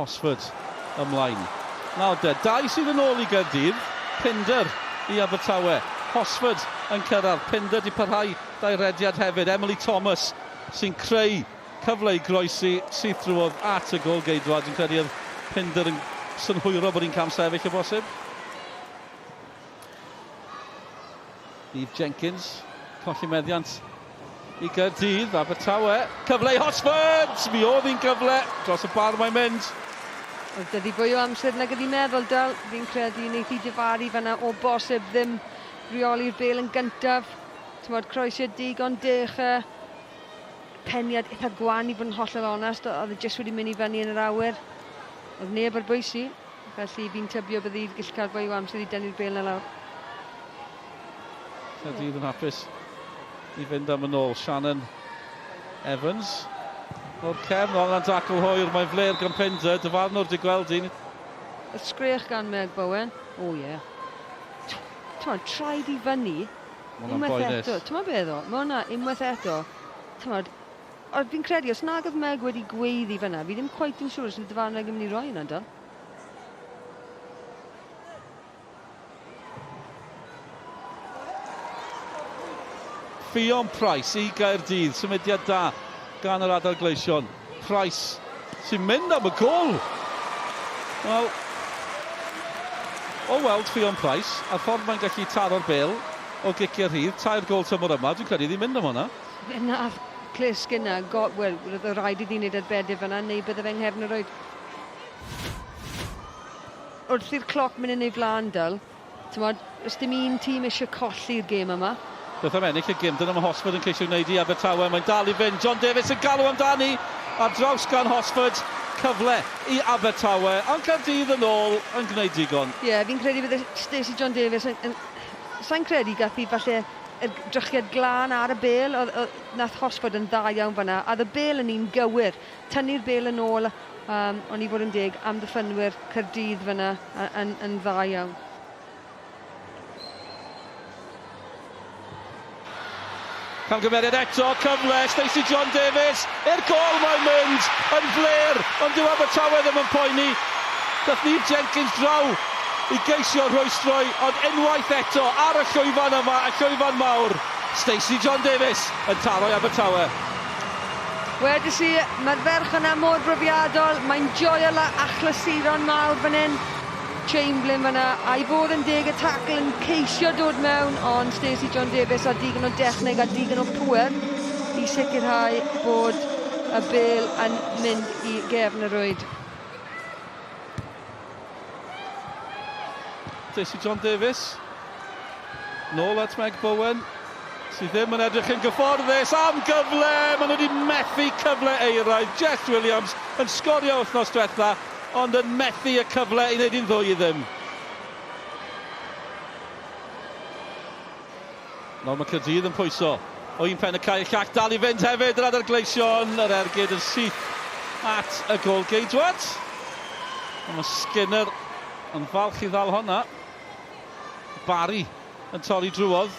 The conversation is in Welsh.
Hosford ymlaen. Nawr de, dau sydd yn ôl i Caerdydd, Pinder i Abertawe. Hosford yn cyrraedd, Pinder di parhau da'i rediad hefyd. Emily Thomas sy'n creu cyfle i groesi sydd drwodd at y gol geidwad. Dwi'n credu oedd Pinder yn synhwyro bod hi'n cam sefyll o bosib. Eve Jenkins, colli meddiant i Caerdydd, Abertawe. Cyfle i Hosford! Mi oedd hi'n cyfle dros y bar mae'n mynd. Oedd dydi fwy o amser nag ydi meddwl dal. Fi'n credu wneud i difaru fanna o bosib ddim reoli'r bêl yn gyntaf. Tymod, croesiad digon dech peniad eitha gwan i bod yn hollol onest. Oedd e jyst wedi mynd i fyny yn yr awyr. Oedd neb ar bwysi. Felly fi'n tybio bydd i'n gallu cael fwy o amser i dynnu'r bêl na lawr. Caerdydd yn hapus i fynd am yn ôl. Shannon Evans. O'r cefn, ond yn dacl hwyr, mae'n fler gan Pinder, dyfarnwr di gweld un. Y sgrech gan Meg Bowen. O ie. Tymod, traed i fyny. Unwaith eto. Tymod beth o? Mae hwnna unwaith eto. Tymod, fi'n credu, os nag oedd Meg wedi gweiddi fyna, fi ddim cweit yn siŵr os ydy dyfarnwr yn mynd i roi yna, do. Ffion Price i Caerdydd, symudiad da gan yr adar gleision. Price sy'n mynd am y gol. Wel, o weld Ffion Price, a'r ffordd mae'n gallu taro'r bêl o gicio'r rhydd, tair gol tymor yma, dwi'n credu ddim mynd am hwnna. Na, clisg yna, wel, roedd y rhaid i ddyn wneud arbedau fyna, neu bydde fe'n nghefn yr oed. Wrth i'r cloc mynd yn ei flaen dal, tymod, os dim un tîm eisiau colli'r gêm yma. Beth am ennill y gym, dyna mae Hosford yn ceisio gwneud i Abertawe, mae'n dal i fynd. John Davies yn galw amdani, ar draws gan Hosford, cyfle i Abertawe, ond Caerdydd yn ôl yn gwneud digon. Ie, fi'n credu bydd Stacey John Davies sa'n credu gath i falle y drychiad glân ar y bêl, nath Hosford yn dda iawn fanna, a y bêl yn un gywir, tynnu'r bêl yn ôl, ond i fod yn deg am ddiffynwyr Caerdydd fanna yn dda iawn. Camgymeriad eto, cyfle, Stacey John Davies, i'r gol mae'n mynd, yn fler, ond dyw Abertawe ddim yn poeni. Dath Eve Jenkins draw i geisio rhwystroi, ond unwaith eto ar y llwyfan yma, y llwyfan mawr. Stacey John Davies yn taro i Abertawe. Wedys i, mae'r ferch yna mor brofiadol, mae'n joio la achlasuron mawr fan hyn. Chamberlain fyna, a i fod yn deg y tacl yn ceisio dod mewn, ond Stacey John Davies a digon o dechneg a digon o pŵer i sicrhau bod y bêl yn mynd i gefn y rwyd. Stacey John Davies, nôl at Meg Bowen, sydd ddim yn edrych yn gyfforddus am gyfle, maen nhw wedi methu cyfle eiraidd. Jess Williams yn sgorio wythnos diwetha, ond yn methu y cyfle i wneud un ddwy i ddim. Nawr mae Caerdydd yn pwyso. O un pen y cael llach dal i fynd hefyd yr adar gleision. Yr ergyd yn syth at y gol geidwad. A mae Skinner yn falch i ddal honna. Barry yn torri drwodd.